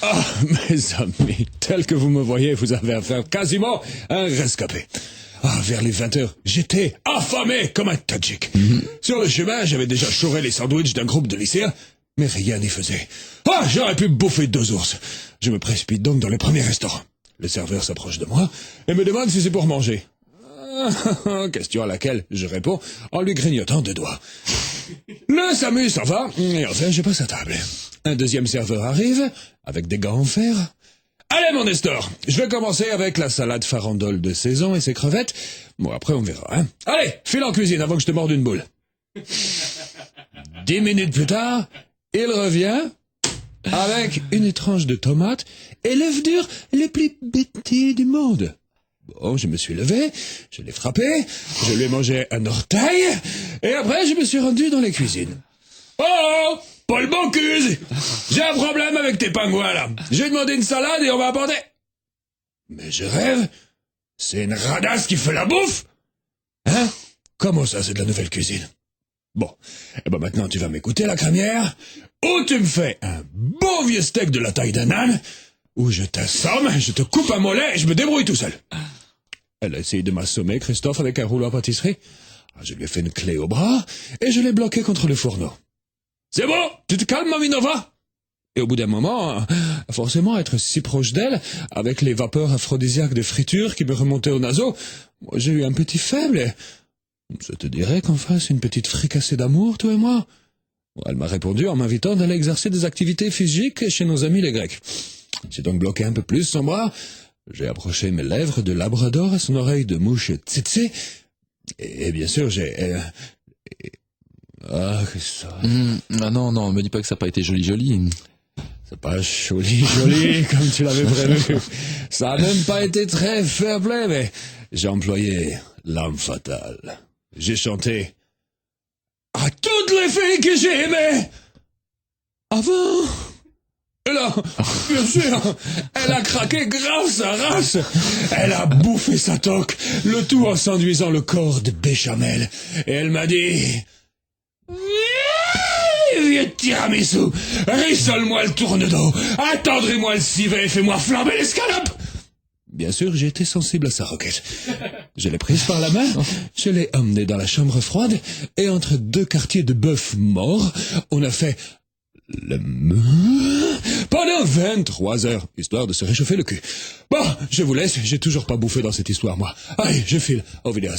Ah, mes amis, tel que vous me voyez, vous avez affaire quasiment à un rescapé. Ah, vers les 20h, j'étais affamé comme un tadjik. Sur le chemin, j'avais déjà chouré les sandwichs d'un groupe de lycéens, mais rien n'y faisait. Ah, j'aurais pu bouffer 2 ours. Je me précipite donc dans le premier restaurant. Le serveur s'approche de moi et me demande si c'est pour manger. Question à laquelle je réponds en lui grignotant 2 doigts. Le SAMU s'en va, et enfin je passe à table. Un deuxième serveur arrive, avec des gants en fer. Allez mon Nestor, je vais commencer avec la salade farandole de saison et ses crevettes. Bon, après on verra, hein. Allez, file en cuisine avant que je te morde une boule. 10 minutes plus tard, il revient avec une tranche de tomate et l'œuf dur le plus bêté du monde. Bon, je me suis levé, je l'ai frappé, je lui ai mangé un orteil, et après je me suis rendu dans les cuisines. Oh, Paul Bocuse, j'ai un problème avec tes pingouins là. J'ai demandé une salade et on m'a apporté... Mais je rêve, c'est une radasse qui fait la bouffe. Hein? Comment ça, c'est de la nouvelle cuisine? Bon, et ben maintenant tu vas m'écouter la cramière, ou tu me fais un beau vieux steak de la taille d'un âne, ou je t'assomme, je te coupe un mollet et je me débrouille tout seul. Elle a essayé de m'assommer, Christophe, avec un rouleau à pâtisserie. Je lui ai fait une clé au bras et je l'ai bloqué contre le fourneau. C'est bon, tu te calmes, Mamie Nova? Et au bout d'un moment, forcément être si proche d'elle, avec les vapeurs aphrodisiaques de friture qui me remontaient au naseau, moi j'ai eu un petit faible et... Ça te dirait qu'on fasse une petite fricassée d'amour, toi et moi? Elle m'a répondu en m'invitant d'aller exercer des activités physiques chez nos amis les Grecs. J'ai donc bloqué un peu plus son bras, j'ai approché mes lèvres de labrador à son oreille de mouche tsetse, et bien sûr j'ai... Ah, que ça... Ah non, me dis pas que ça n'a pas été joli. C'est pas joli comme tu l'avais prévu. Ça a même pas été très fair play, mais j'ai employé l'âme fatale. J'ai chanté à toutes les filles que j'ai aimées avant. Et là, bien sûr, elle a craqué grave sa race. Elle a bouffé sa toque, le tout en s'enduisant le corps de béchamel. Et elle m'a dit... Vieux tiramisu, rissole-moi le tourne-dos, attendris-moi le civet et fais-moi flamber l'escalope. Bien sûr, j'ai été sensible à sa requête. Je l'ai prise par la main, je l'ai emmenée dans la chambre froide, et entre 2 quartiers de bœuf morts, on a fait le pendant 23 heures, histoire de se réchauffer le cul. Bon, je vous laisse, j'ai toujours pas bouffé dans cette histoire, moi. Allez, je file, au revoir.